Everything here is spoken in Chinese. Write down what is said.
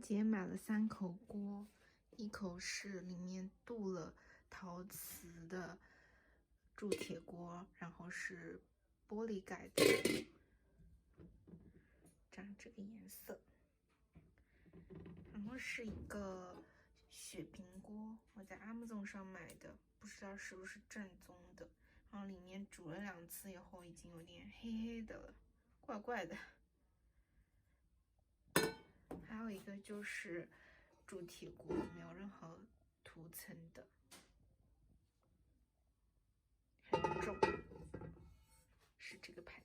节买了3口锅，一口是里面镀了陶瓷的铸铁锅，然后是玻璃盖的，长这个颜色。然后是一个雪平锅，我在 Amazon 上买的，不知道是不是正宗的。然后里面煮了2次以后，已经有点黑黑的了，怪怪的。还有一个就是铸铁锅，没有任何涂层的，很重，是这个牌